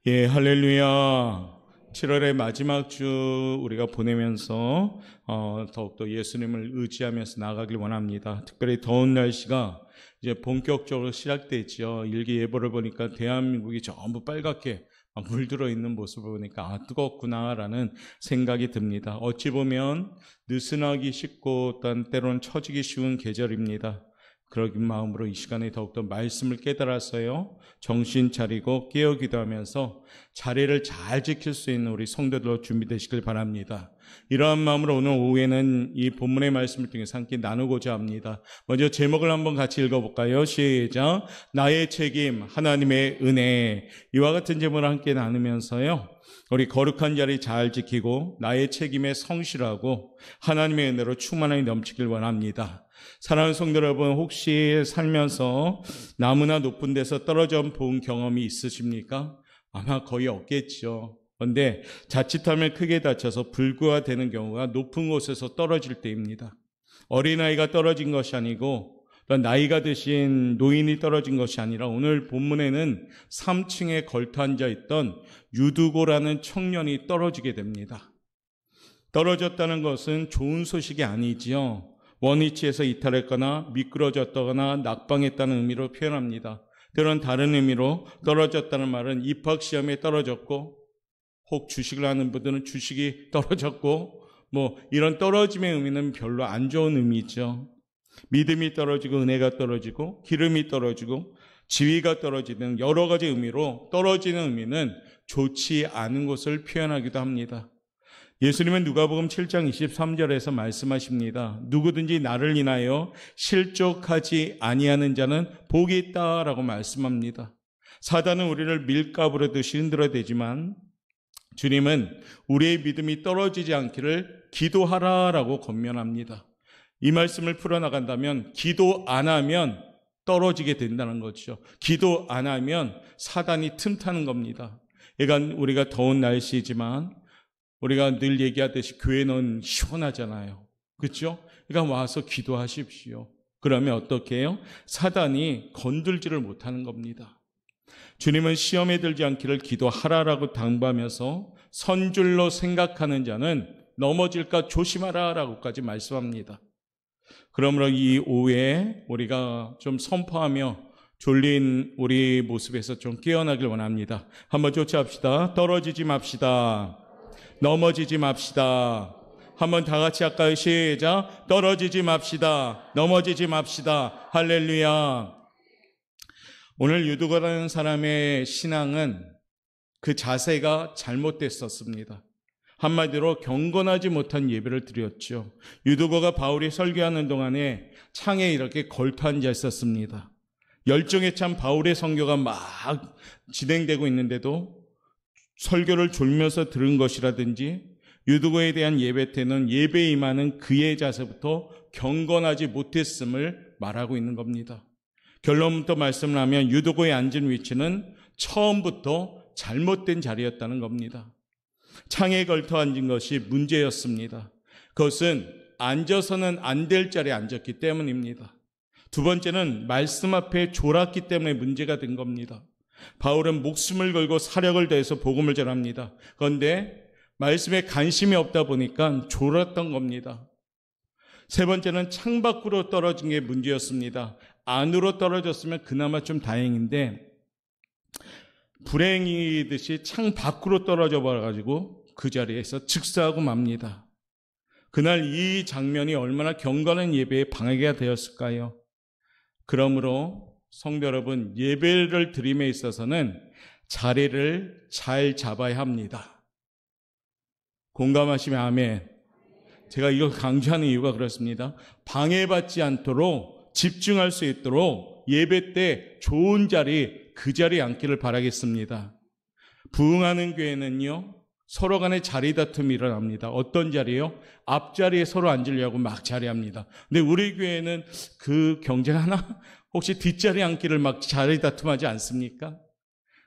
예, 할렐루야. 7월의 마지막 주 우리가 보내면서 더욱더 예수님을 의지하면서 나아가길 원합니다. 특별히 더운 날씨가 이제 본격적으로 시작되죠. 일기예보를 보니까 대한민국이 전부 빨갛게 물들어 있는 모습을 보니까 뜨겁구나라는 생각이 듭니다. 어찌 보면 느슨하기 쉽고 또한 때로는 처지기 쉬운 계절입니다. 그러긴 마음으로 이 시간에 더욱더 말씀을 깨달아서요, 정신 차리고 깨어 기도하면서 자리를 잘 지킬 수 있는 우리 성도들로 준비되시길 바랍니다. 이러한 마음으로 오늘 오후에는 이 본문의 말씀을 통해서 함께 나누고자 합니다. 먼저 제목을 한번 같이 읽어볼까요? 시작. 나의 책임, 하나님의 은혜. 이와 같은 제목을 함께 나누면서요, 우리 거룩한 자리 잘 지키고 나의 책임에 성실하고 하나님의 은혜로 충만하게 넘치길 원합니다. 사랑하는 성도 여러분, 혹시 살면서 나무나 높은 데서 떨어져 본 경험이 있으십니까? 아마 거의 없겠죠. 그런데 자칫하면 크게 다쳐서 불구가 되는 경우가 높은 곳에서 떨어질 때입니다. 어린아이가 떨어진 것이 아니고 나이가 드신 노인이 떨어진 것이 아니라 오늘 본문에는 3층에 걸터 앉아있던 유두고라는 청년이 떨어지게 됩니다. 떨어졌다는 것은 좋은 소식이 아니지요. 원위치에서 이탈했거나 미끄러졌다거나 낙방했다는 의미로 표현합니다. 때론 다른 의미로 떨어졌다는 말은 입학시험에 떨어졌고, 혹 주식을 하는 분들은 주식이 떨어졌고, 이런 떨어짐의 의미는 별로 안 좋은 의미죠. 믿음이 떨어지고 은혜가 떨어지고 기름이 떨어지고 지위가 떨어지는 여러 가지 의미로 떨어지는 의미는 좋지 않은 것을 표현하기도 합니다. 예수님은 누가복음 7장 23절에서 말씀하십니다. 누구든지 나를 인하여 실족하지 아니하는 자는 복이 있다라고 말씀합니다. 사단은 우리를 밀가부르듯이 흔들어대지만 주님은 우리의 믿음이 떨어지지 않기를 기도하라라고 권면합니다. 이 말씀을 풀어나간다면 기도 안 하면 떨어지게 된다는 거죠. 기도 안 하면 사단이 틈타는 겁니다. 그러니까 우리가 더운 날씨지만 우리가 늘 얘기하듯이 교회는 시원하잖아요. 그렇죠? 그러니까 와서 기도하십시오. 그러면 어떻게 해요? 사단이 건들지를 못하는 겁니다. 주님은 시험에 들지 않기를 기도하라라고 당부하면서 선줄로 생각하는 자는 넘어질까 조심하라라고까지 말씀합니다. 그러므로 이 오후에 우리가 좀 선포하며 졸린 우리 모습에서 좀 깨어나길 원합니다. 한번 쫓아합시다. 떨어지지 맙시다. 넘어지지 맙시다. 한번 다 같이 할까요? 시작. 떨어지지 맙시다. 넘어지지 맙시다. 할렐루야. 오늘 유두고라는 사람의 신앙은 그 자세가 잘못됐었습니다. 한마디로 경건하지 못한 예배를 드렸죠. 유두고가 바울이 설교하는 동안에 창에 이렇게 걸터 앉아 있었습니다. 열정에 찬 바울의 선교가 막 진행되고 있는데도 설교를 졸면서 들은 것이라든지 유두고에 대한 예배 때는 예배에 임하는 그의 자세부터 경건하지 못했음을 말하고 있는 겁니다. 결론부터 말씀을 하면 유두고에 앉은 위치는 처음부터 잘못된 자리였다는 겁니다. 창에 걸터 앉은 것이 문제였습니다. 그것은 앉아서는 안 될 자리에 앉았기 때문입니다. 두 번째는 말씀 앞에 졸았기 때문에 문제가 된 겁니다. 바울은 목숨을 걸고 사력을 다해서 복음을 전합니다. 그런데 말씀에 관심이 없다 보니까 졸았던 겁니다. 세 번째는 창 밖으로 떨어진 게 문제였습니다. 안으로 떨어졌으면 그나마 좀 다행인데 불행이듯이 창 밖으로 떨어져 버려가지고 그 자리에서 즉사하고 맙니다. 그날 이 장면이 얼마나 경건한 예배에 방해가 되었을까요? 그러므로 성도 여러분, 예배를 드림에 있어서는 자리를 잘 잡아야 합니다. 공감하시면 아멘. 제가 이걸 강조하는 이유가 그렇습니다. 방해받지 않도록 집중할 수 있도록 예배 때 좋은 자리, 그 자리에 앉기를 바라겠습니다. 부흥하는 교회는요, 서로 간에 자리 다툼이 일어납니다. 어떤 자리요? 앞자리에 서로 앉으려고 막 자리합니다. 근데 우리 교회는 그 경쟁 하나? 혹시 뒷자리에 앉기를 막 자리 다툼하지 않습니까?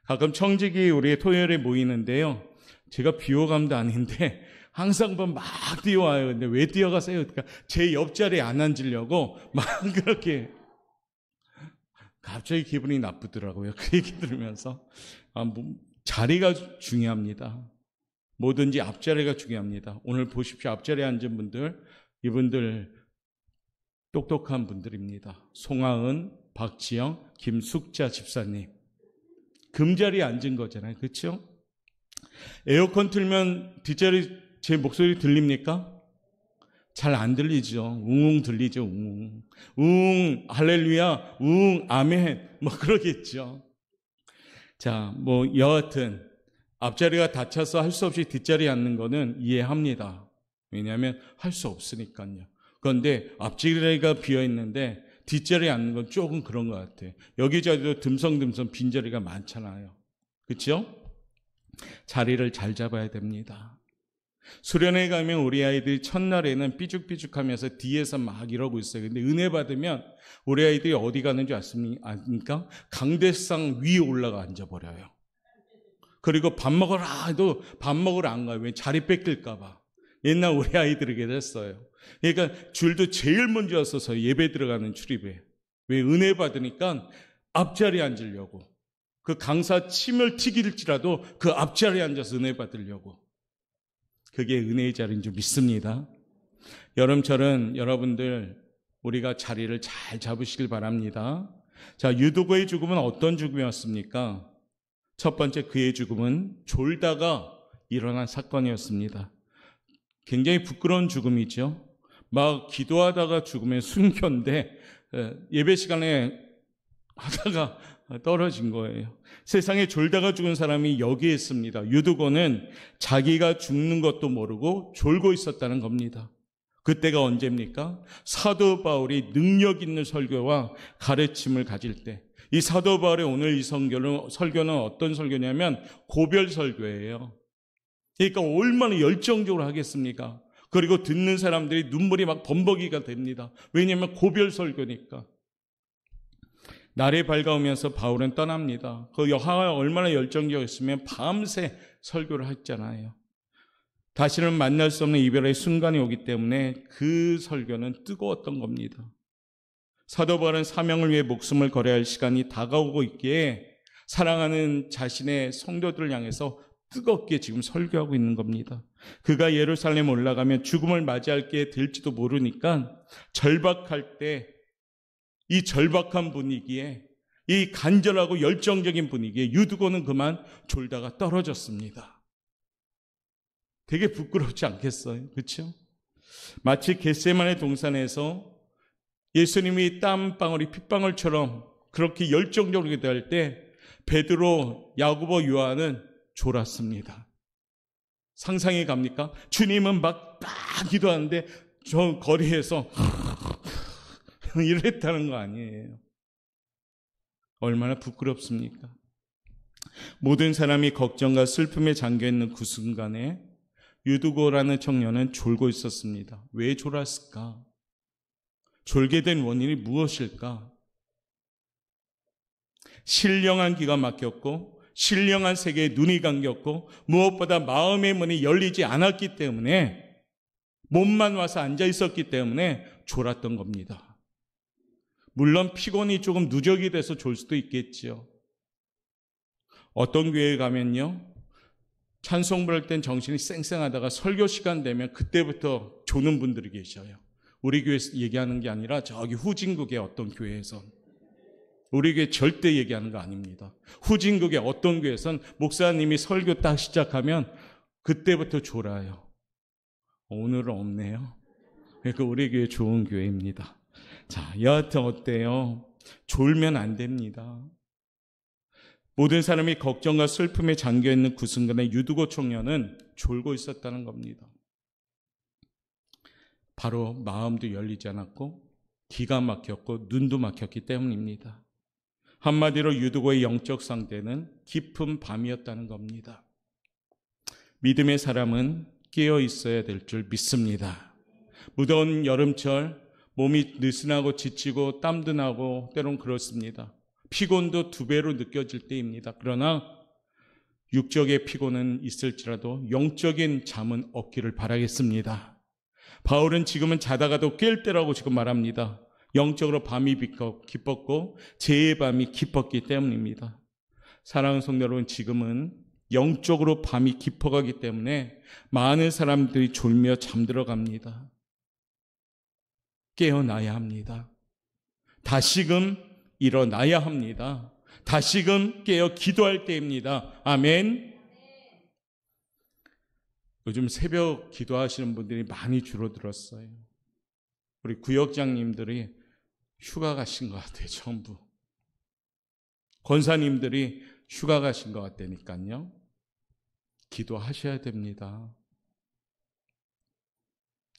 가끔 청직이 우리 토요일에 모이는데요. 제가 비호감도 아닌데 항상 막 뛰어와요. 근데 왜 뛰어가세요? 그러니까 제 옆자리에 안 앉으려고 막 그렇게 갑자기 기분이 나쁘더라고요. 그 얘기 들으면서 자리가 중요합니다. 뭐든지 앞자리가 중요합니다. 오늘 보십시오. 앞자리에 앉은 분들, 이분들 똑똑한 분들입니다. 송하은, 박지영, 김숙자 집사님. 금자리에 앉은 거잖아요. 그렇죠? 에어컨 틀면 뒷자리 제 목소리 들립니까? 잘 안 들리죠. 웅 들리죠. 웅 할렐루야, 웅 아멘 뭐 그러겠죠. 자, 뭐 여하튼 앞자리가 닫혀서 할 수 없이 뒷자리에 앉는 거는 이해합니다. 왜냐하면 할 수 없으니까요. 그런데 앞자리가 비어 있는데 뒷자리에 앉는 건 조금 그런 것 같아요. 여기저기도 듬성듬성 빈자리가 많잖아요. 그렇죠? 자리를 잘 잡아야 됩니다. 수련회 가면 우리 아이들이 첫날에는 삐죽삐죽하면서 뒤에서 막 이러고 있어요. 근데 은혜 받으면 우리 아이들이 어디 가는 줄 아십니까? 강대상 위에 올라가 앉아버려요. 그리고 밥 먹으라 해도 밥 먹으러 안 가요. 왜? 자리 뺏길까 봐. 옛날 우리 아이들에게 됐어요. 그러니까 줄도 제일 먼저 서서 예배 들어가는 출입에. 왜? 은혜 받으니까 앞자리에 앉으려고. 그 강사 침을 튀길지라도 그 앞자리에 앉아서 은혜 받으려고. 그게 은혜의 자리인 줄 믿습니다. 여름철은 여러분들 우리가 자리를 잘 잡으시길 바랍니다. 자, 유두고의 죽음은 어떤 죽음이었습니까? 첫 번째, 그의 죽음은 졸다가 일어난 사건이었습니다. 굉장히 부끄러운 죽음이죠. 막 기도하다가 죽으면 순교인데 예배 시간에 하다가 떨어진 거예요. 세상에 졸다가 죽은 사람이 여기에 있습니다. 유두고는 자기가 죽는 것도 모르고 졸고 있었다는 겁니다. 그때가 언제입니까? 사도 바울이 능력 있는 설교와 가르침을 가질 때. 이 사도 바울의 오늘 이 설교는 어떤 설교냐면 고별 설교예요. 그러니까 얼마나 열정적으로 하겠습니까? 그리고 듣는 사람들이 눈물이 막 범벅이가 됩니다. 왜냐하면 고별 설교니까. 날이 밝아오면서 바울은 떠납니다. 그 여하가 얼마나 열정적이었으면 밤새 설교를 했잖아요. 다시는 만날 수 없는 이별의 순간이 오기 때문에 그 설교는 뜨거웠던 겁니다. 사도 바울은 사명을 위해 목숨을 걸어야 할 시간이 다가오고 있기에 사랑하는 자신의 성도들을 향해서 뜨겁게 지금 설교하고 있는 겁니다. 그가 예루살렘 올라가면 죽음을 맞이할 게 될지도 모르니까 절박할 때 이 절박한 분위기에, 이 간절하고 열정적인 분위기에 유두고는 그만 졸다가 떨어졌습니다. 되게 부끄럽지 않겠어요? 그렇죠? 마치 겟세마네 동산에서 예수님이 땀방울이 핏방울처럼 그렇게 열정적으로 기도할 때 베드로, 야고보, 요한은 졸았습니다. 상상이 갑니까? 주님은 막 기도하는데 저 거리에서 이랬다는 거 아니에요. 얼마나 부끄럽습니까? 모든 사람이 걱정과 슬픔에 잠겨있는 그 순간에 유두고라는 청년은 졸고 있었습니다. 왜 졸았을까? 졸게 된 원인이 무엇일까? 신령한 기가 막혔고 신령한 세계에 눈이 감겼고 무엇보다 마음의 문이 열리지 않았기 때문에 몸만 와서 앉아 있었기 때문에 졸았던 겁니다. 물론 피곤이 조금 누적이 돼서 졸 수도 있겠죠. 어떤 교회에 가면요, 찬송 부를 땐 정신이 쌩쌩하다가 설교 시간 되면 그때부터 조는 분들이 계셔요. 우리 교회에서 얘기하는 게 아니라 저기 후진국의 어떤 교회에선. 우리 교회 절대 얘기하는 거 아닙니다. 후진국의 어떤 교회에선 목사님이 설교 딱 시작하면 그때부터 졸아요. 오늘은 없네요. 그러니까 우리 교회 좋은 교회입니다. 자, 여하튼 어때요? 졸면 안 됩니다. 모든 사람이 걱정과 슬픔에 잠겨있는 그 순간에 유두고 청년은 졸고 있었다는 겁니다. 바로 마음도 열리지 않았고 기가 막혔고 눈도 막혔기 때문입니다. 한마디로 유두고의 영적 상태는 깊은 밤이었다는 겁니다. 믿음의 사람은 깨어 있어야 될 줄 믿습니다. 무더운 여름철 몸이 느슨하고 지치고 땀도 나고 때론 그렇습니다. 피곤도 2배로 느껴질 때입니다. 그러나 육적의 피곤은 있을지라도 영적인 잠은 없기를 바라겠습니다. 바울은 지금은 자다가도 깰 때라고 지금 말합니다. 영적으로 밤이 기뻤고 제 밤이 기뻤기 때문입니다. 사랑하는 성도 여러분, 지금은 영적으로 밤이 깊어가기 때문에 많은 사람들이 졸며 잠들어 갑니다. 깨어나야 합니다. 다시금 일어나야 합니다. 다시금 깨어 기도할 때입니다. 아멘. 요즘 새벽 기도하시는 분들이 많이 줄어들었어요. 우리 구역장님들이 휴가 가신 것 같아요. 전부. 권사님들이 휴가 가신 것 같다니까요. 기도하셔야 됩니다.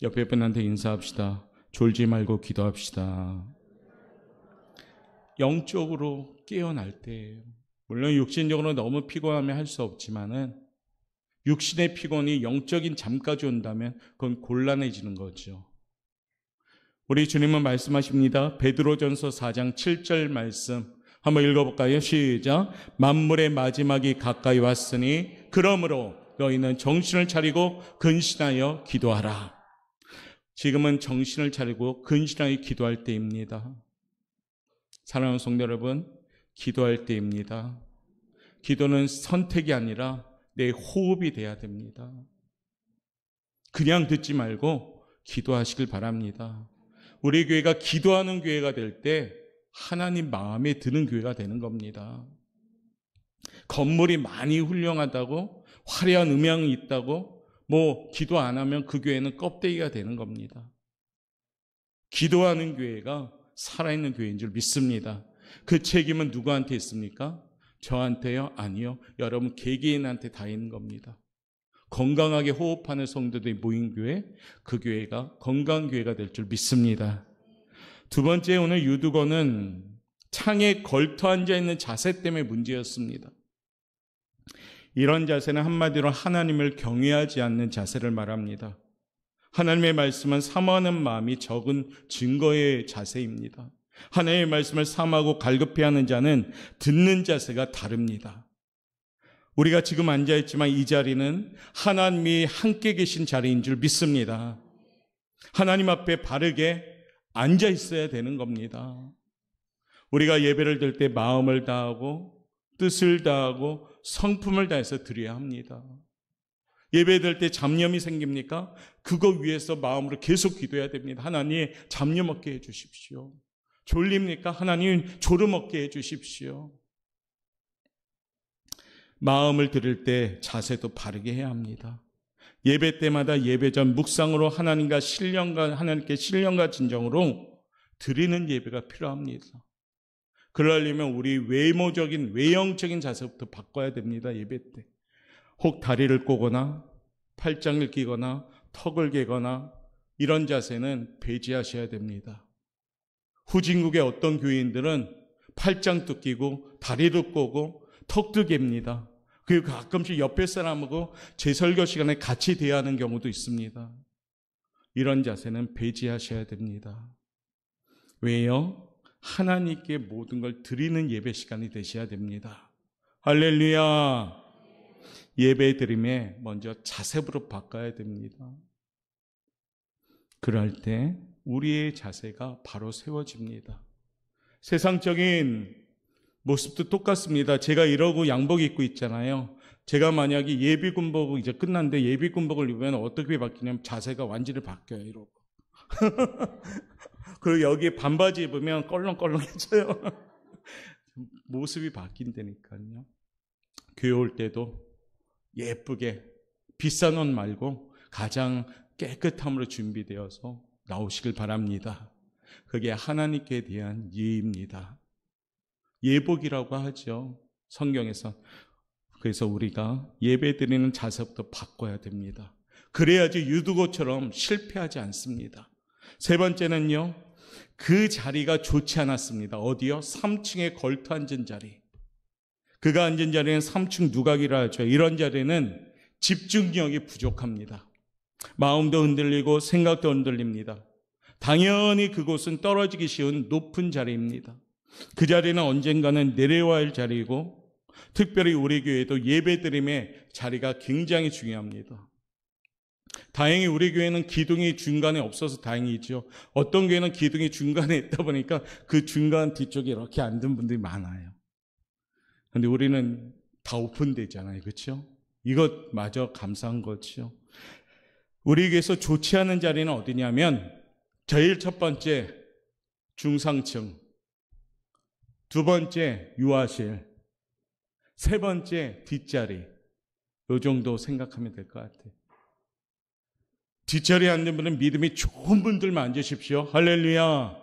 옆에 분한테 인사합시다. 졸지 말고 기도합시다. 영적으로 깨어날 때예요. 물론 육신적으로 너무 피곤하면 할 수 없지만은 육신의 피곤이 영적인 잠까지 온다면 그건 곤란해지는 거죠. 우리 주님은 말씀하십니다. 베드로전서 4장 7절 말씀 한번 읽어볼까요? 시작. 만물의 마지막이 가까이 왔으니 그러므로 너희는 정신을 차리고 근신하여 기도하라. 지금은 정신을 차리고 근신하여 기도할 때입니다. 사랑하는 성도 여러분, 기도할 때입니다. 기도는 선택이 아니라 내 호흡이 돼야 됩니다. 그냥 듣지 말고 기도하시길 바랍니다. 우리 교회가 기도하는 교회가 될 때 하나님 마음에 드는 교회가 되는 겁니다. 건물이 많이 훌륭하다고, 화려한 음향이 있다고 기도 안 하면 그 교회는 껍데기가 되는 겁니다. 기도하는 교회가 살아있는 교회인 줄 믿습니다. 그 책임은 누구한테 있습니까? 저한테요? 아니요. 여러분 개개인한테 다 있는 겁니다. 건강하게 호흡하는 성도들이 모인 교회, 그 교회가 건강한 교회가 될 줄 믿습니다. 두 번째, 오늘 유두거는 창에 걸터 앉아있는 자세 때문에 문제였습니다. 이런 자세는 한마디로 하나님을 경외하지 않는 자세를 말합니다. 하나님의 말씀은 사모하는 마음이 적은 증거의 자세입니다. 하나님의 말씀을 사모하고 갈급해하는 자는 듣는 자세가 다릅니다. 우리가 지금 앉아있지만 이 자리는 하나님이 함께 계신 자리인 줄 믿습니다. 하나님 앞에 바르게 앉아있어야 되는 겁니다. 우리가 예배를 드릴 때 마음을 다하고 뜻을 다하고 성품을 다해서 드려야 합니다. 예배 드릴 때 잡념이 생깁니까? 그거 위해서 마음으로 계속 기도해야 됩니다. 하나님 잡념 없게 해주십시오. 졸립니까? 하나님 졸음 없게 해주십시오. 마음을 드릴 때 자세도 바르게 해야 합니다. 예배 때마다 예배 전 묵상으로 하나님께 신령과 진정으로 드리는 예배가 필요합니다. 그러려면 우리 외형적인 자세부터 바꿔야 됩니다. 예배 때. 혹 다리를 꼬거나 팔짱을 끼거나 턱을 개거나 이런 자세는 배제하셔야 됩니다. 후진국의 어떤 교인들은 팔짱도 끼고 다리도 꼬고 턱도 갭니다. 그리고 가끔씩 옆에 사람하고 제 설교 시간에 같이 대화하는 경우도 있습니다. 이런 자세는 배제하셔야 됩니다. 왜요? 하나님께 모든 걸 드리는 예배 시간이 되셔야 됩니다. 할렐루야! 예배 드림에 먼저 자세부터 바꿔야 됩니다. 그럴 때 우리의 자세가 바로 세워집니다. 세상적인 모습도 똑같습니다. 제가 이러고 양복 입고 있잖아요. 제가 만약에 예비군복 이제 끝났는데 예비군복을 입으면 어떻게 바뀌냐면 자세가 완전히 바뀌어요. 이러고. 그리고 여기에 반바지 입으면 껄렁껄렁해져요. 모습이 바뀐다니까요. 교회 올 때도 예쁘게 비싼 옷 말고 가장 깨끗함으로 준비되어서 나오시길 바랍니다. 그게 하나님께 대한 예의입니다. 예복이라고 하죠. 성경에서. 그래서 우리가 예배드리는 자세부터 바꿔야 됩니다. 그래야지 유두고처럼 실패하지 않습니다. 세 번째는요. 그 자리가 좋지 않았습니다. 어디요? 3층에 걸터 앉은 자리. 그가 앉은 자리는 3층 누각이라 하죠. 이런 자리는 집중력이 부족합니다. 마음도 흔들리고 생각도 흔들립니다. 당연히 그곳은 떨어지기 쉬운 높은 자리입니다. 그 자리는 언젠가는 내려와야 할 자리이고 특별히 우리 교회도 예배드림의 자리가 굉장히 중요합니다. 다행히 우리 교회는 기둥이 중간에 없어서 다행이죠. 어떤 교회는 기둥이 중간에 있다 보니까 그 중간 뒤쪽에 이렇게 앉은 분들이 많아요. 그런데 우리는 다 오픈되잖아요. 그렇죠? 이것마저 감사한 거죠. 우리에게서 좋지 않은 자리는 어디냐면 제일 첫 번째 중상층, 두 번째 유아실, 세 번째 뒷자리. 요 정도 생각하면 될 것 같아요. 뒷자리에 앉는 분은 믿음이 좋은 분들만 앉으십시오. 할렐루야.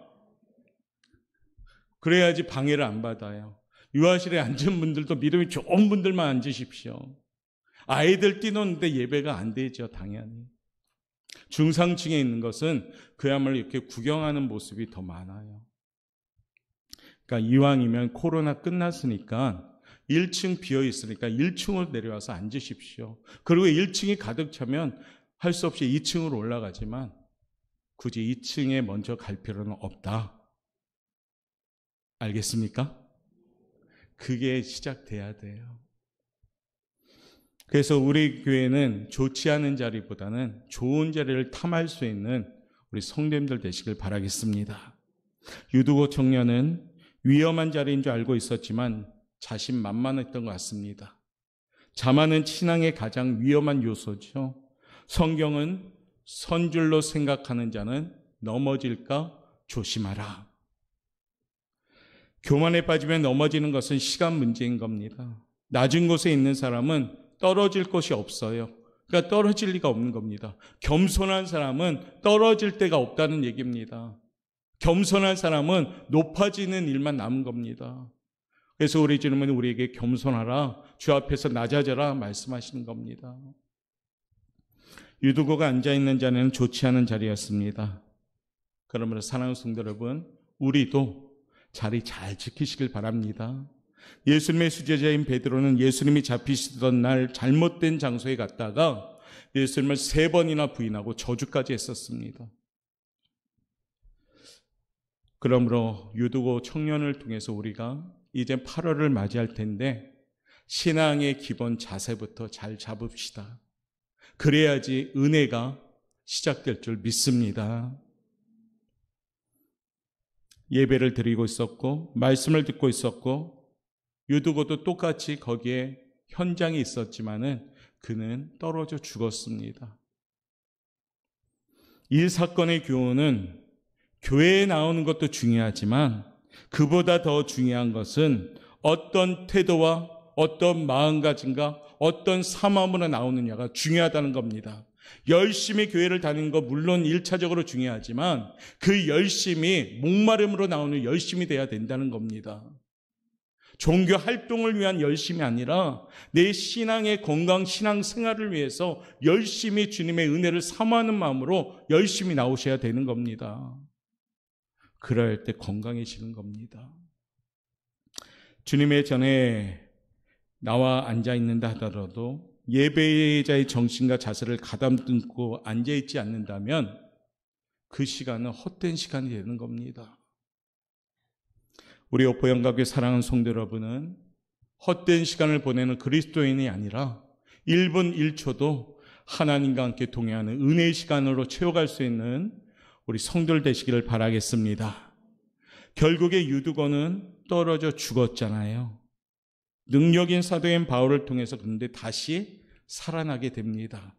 그래야지 방해를 안 받아요. 유아실에 앉은 분들도 믿음이 좋은 분들만 앉으십시오. 아이들 뛰노는데 예배가 안 되죠, 당연히. 중상층에 있는 것은 그야말로 이렇게 구경하는 모습이 더 많아요. 그러니까 이왕이면 코로나 끝났으니까 1층 비어 있으니까 1층으로 내려와서 앉으십시오. 그리고 1층이 가득 차면 할 수 없이 2층으로 올라가지만 굳이 2층에 먼저 갈 필요는 없다. 알겠습니까? 그게 시작돼야 돼요. 그래서 우리 교회는 좋지 않은 자리보다는 좋은 자리를 탐할 수 있는 우리 성도님들 되시길 바라겠습니다. 유두고 청년은 위험한 자리인 줄 알고 있었지만 자신만만했던 것 같습니다. 자만은 신앙의 가장 위험한 요소죠. 성경은 선줄로 생각하는 자는 넘어질까 조심하라. 교만에 빠지면 넘어지는 것은 시간 문제인 겁니다. 낮은 곳에 있는 사람은 떨어질 곳이 없어요. 그러니까 떨어질 리가 없는 겁니다. 겸손한 사람은 떨어질 데가 없다는 얘기입니다. 겸손한 사람은 높아지는 일만 남은 겁니다. 그래서 우리 주님은 우리에게 겸손하라, 주 앞에서 낮아져라 말씀하시는 겁니다. 유두고가 앉아있는 자리는 좋지 않은 자리였습니다. 그러므로 사랑하는 성도 여러분, 우리도 자리 잘 지키시길 바랍니다. 예수님의 수제자인 베드로는 예수님이 잡히시던 날 잘못된 장소에 갔다가 예수님을 3번이나 부인하고 저주까지 했었습니다. 그러므로 유두고 청년을 통해서 우리가 이제 8월을 맞이할 텐데 신앙의 기본 자세부터 잘 잡읍시다. 그래야지 은혜가 시작될 줄 믿습니다. 예배를 드리고 있었고 말씀을 듣고 있었고 유두고도 똑같이 거기에 현장에 있었지만은 그는 떨어져 죽었습니다. 이 사건의 교훈은 교회에 나오는 것도 중요하지만 그보다 더 중요한 것은 어떤 태도와 어떤 마음가짐과 어떤 삶으로 나오느냐가 중요하다는 겁니다. 열심히 교회를 다니는 거 물론 1차적으로 중요하지만 그 열심이 목마름으로 나오는 열심이 돼야 된다는 겁니다. 종교 활동을 위한 열심이 아니라 내 신앙의 건강, 신앙 생활을 위해서 열심히 주님의 은혜를 사모하는 마음으로 열심히 나오셔야 되는 겁니다. 그럴 때 건강해지는 겁니다. 주님의 전에 나와 앉아있는다 하더라도 예배자의 정신과 자세를 가다듬고 앉아있지 않는다면 그 시간은 헛된 시간이 되는 겁니다. 우리 오포영가교회 사랑하는 성도 여러분은 헛된 시간을 보내는 그리스도인이 아니라 1분 1초도 하나님과 함께 동행하는 은혜의 시간으로 채워갈 수 있는 우리 성도들 되시기를 바라겠습니다. 결국에 유두고는 떨어져 죽었잖아요. 능력인 사도인 바울을 통해서 그런데 다시 살아나게 됩니다.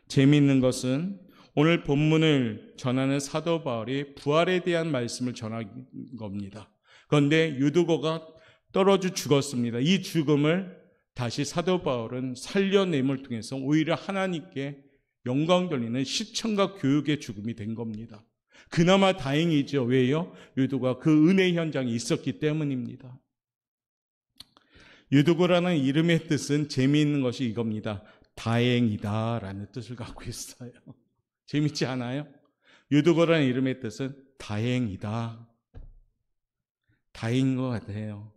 재미있는 것은 오늘 본문을 전하는 사도 바울이 부활에 대한 말씀을 전한 겁니다. 그런데 유두고가 떨어져 죽었습니다. 이 죽음을 다시 사도 바울은 살려냄을 통해서 오히려 하나님께 영광 돌리는 시청과 교육의 죽음이 된 겁니다. 그나마 다행이죠. 왜요? 유두고가 그 은혜 현장에 있었기 때문입니다. 유두고라는 이름의 뜻은 재미있는 것이 이겁니다. 다행이다라는 뜻을 갖고 있어요. 재밌지 않아요? 유두고라는 이름의 뜻은 다행이다. 다행인 것 같아요.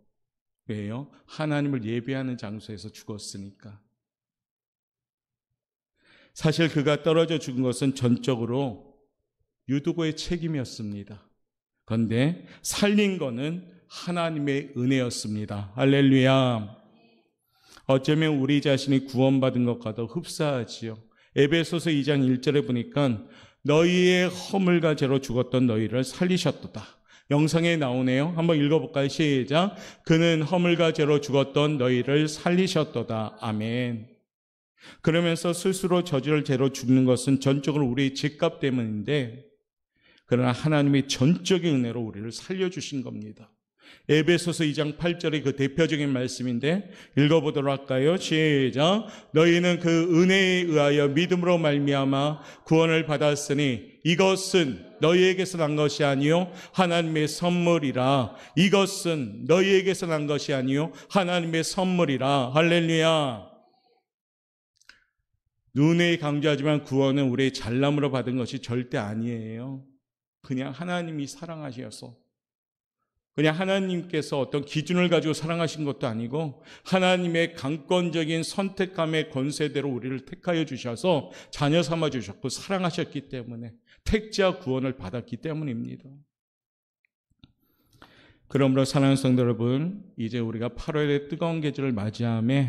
왜요? 하나님을 예배하는 장소에서 죽었으니까. 사실 그가 떨어져 죽은 것은 전적으로 유두고의 책임이었습니다. 그런데 살린 거는 하나님의 은혜였습니다. 할렐루야. 어쩌면 우리 자신이 구원받은 것과도 흡사하지요. 에베소서 2장 1절에 보니까 너희의 허물과 죄로 죽었던 너희를 살리셨도다. 영상에 나오네요. 한번 읽어볼까요? 시작. 그는 허물과 죄로 죽었던 너희를 살리셨도다. 아멘. 그러면서 스스로 저지를 죄로 죽는 것은 전적으로 우리의 죄값 때문인데, 그러나 하나님의 전적인 은혜로 우리를 살려주신 겁니다. 에베소서 2장 8절의 그 대표적인 말씀인데 읽어보도록 할까요? 시작. 너희는 그 은혜에 의하여 믿음으로 말미암아 구원을 받았으니 이것은 너희에게서 난 것이 아니요 하나님의 선물이라. 이것은 너희에게서 난 것이 아니요 하나님의 선물이라. 할렐루야. 눈에 강조하지만 구원은 우리의 잘남으로 받은 것이 절대 아니에요. 그냥 하나님이 사랑하셔서, 그냥 하나님께서 어떤 기준을 가지고 사랑하신 것도 아니고 하나님의 강권적인 선택감의 권세대로 우리를 택하여 주셔서 자녀 삼아 주셨고 사랑하셨기 때문에 택자 구원을 받았기 때문입니다. 그러므로 사랑하는 성도 여러분, 이제 우리가 8월의 뜨거운 계절을 맞이하며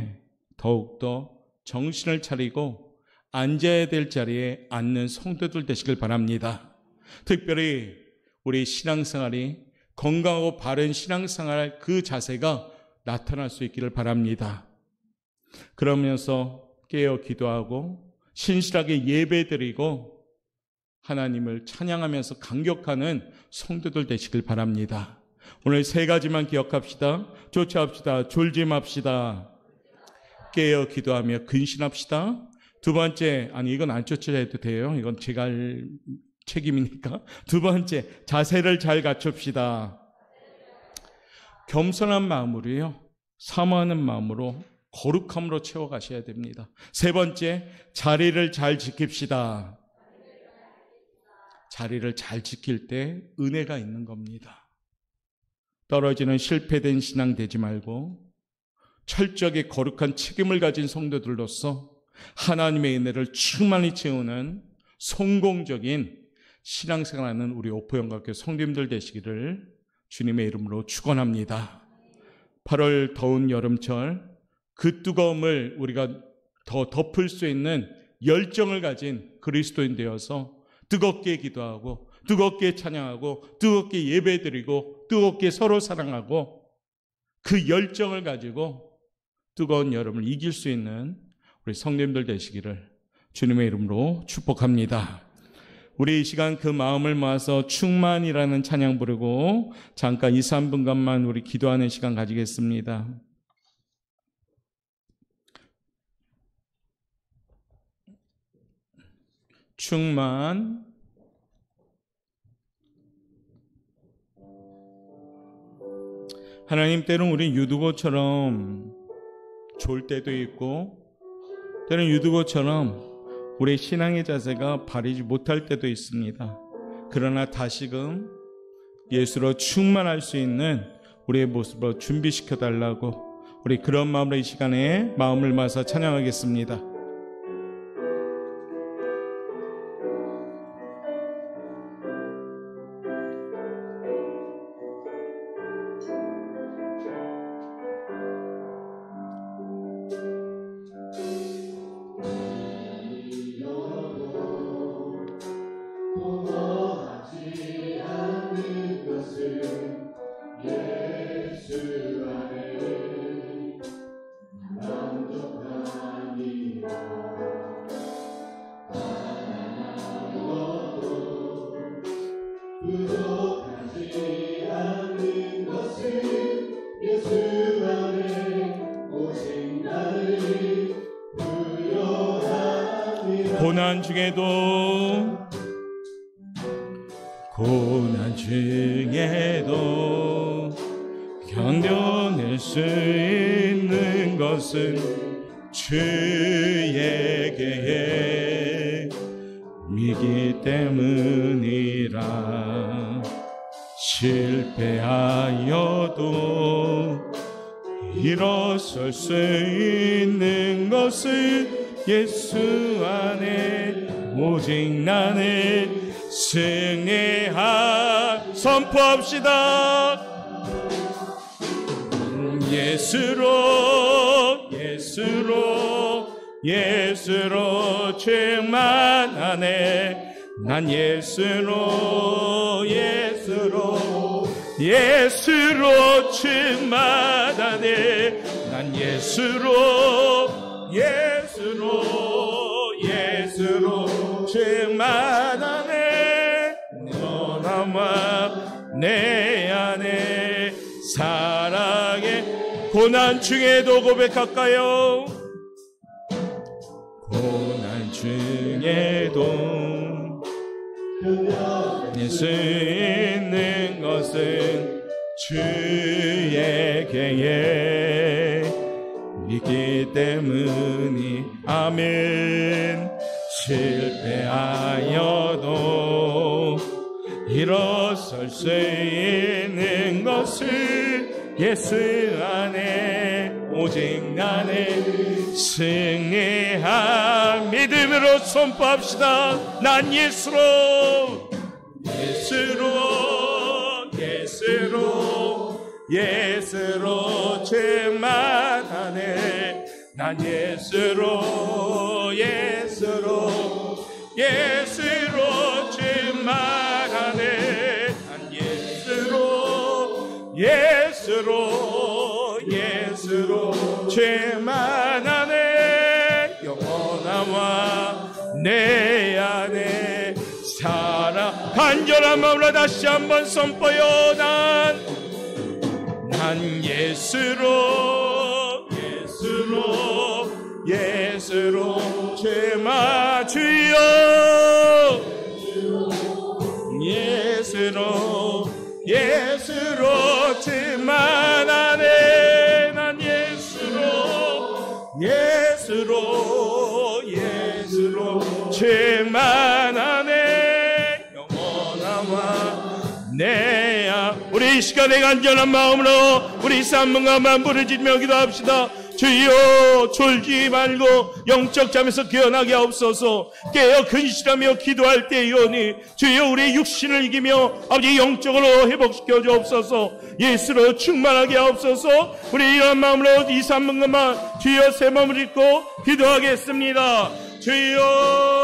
더욱더 정신을 차리고 앉아야 될 자리에 앉는 성도들 되시길 바랍니다. 특별히 우리 신앙생활이 건강하고 바른 신앙생활 그 자세가 나타날 수 있기를 바랍니다. 그러면서 깨어 기도하고 신실하게 예배드리고 하나님을 찬양하면서 감격하는 성도들 되시길 바랍니다. 오늘 세 가지만 기억합시다. 조차합시다. 졸지 맙시다. 깨어 기도하며 근신합시다. 두 번째, 이건 안 쫓아야 해도 돼요. 이건 제가 할 책임이니까. 두 번째, 자세를 잘 갖춥시다. 겸손한 마음으로요, 사모하는 마음으로 거룩함으로 채워가셔야 됩니다. 세 번째, 자리를 잘 지킵시다. 자리를 잘 지킬 때 은혜가 있는 겁니다. 떨어지는 실패된 신앙 되지 말고 철저하게 거룩한 책임을 가진 성도들로서 하나님의 은혜를 충만히 채우는 성공적인 신앙생활하는 우리 오포영각교 성도님들 되시기를 주님의 이름으로 축원합니다. 8월 더운 여름철 그 뜨거움을 우리가 더 덮을 수 있는 열정을 가진 그리스도인 되어서 뜨겁게 기도하고 뜨겁게 찬양하고 뜨겁게 예배드리고 뜨겁게 서로 사랑하고 그 열정을 가지고 뜨거운 여름을 이길 수 있는 우리 성도님들 되시기를 주님의 이름으로 축복합니다. 우리 이 시간 그 마음을 모아서 충만이라는 찬양 부르고 잠깐 2, 3분간만 우리 기도하는 시간 가지겠습니다. 충만. 하나님, 때론 우리 유두고처럼 졸 때도 있고 때론 유두고처럼 우리의 신앙의 자세가 바르지 못할 때도 있습니다. 그러나 다시금 예수로 충만할 수 있는 우리의 모습으로 준비시켜달라고 우리 그런 마음으로 이 시간에 마음을 모아서 찬양하겠습니다. 고난 중에도 견뎌낼 수 있는 것은 주의 계획이기 때문이라. 실패하여도 일어설 수 있는 것은 예수 안에 오직 나는 승리하 선포합시다. 예수로 충만하네. 난 예수로 예수로 충만하네. 난 예수로 충만하네. 너 나와 내 안에 사랑해. 고난 중에도 고백할까요? 고난 중에도 예수 있는 것은 주의 계획 있기 때문이. 아멘. 실패하여도 일어설 수 있는 것을 예수 안에 오직 나는 승리한 믿음으로 선포합시다. 난 예수로 충만하네. 난 예수로 충만하네. 난 예수로 충만하네. 영원하와 내 안에 살아. 간절한 마음으로 다시 한번 선포요. 난 예수로 충만. 주여 예수로 충만하네. 난 예수로 충만하네. 영원하와 내야. 우리 이 시간에 간절한 마음으로 우리 산문가만 부르짖으며 기도합시다. 주여 졸지 말고 영적 잠에서 깨어나게 하옵소서. 깨어 근실하며 기도할 때이오니 주여 우리 육신을 이기며 아버지 영적으로 회복시켜 주옵소서. 예수로 충만하게 하옵소서. 우리 이런 마음으로 이 3분간만 주여 새 마음을 읽고 기도하겠습니다. 주여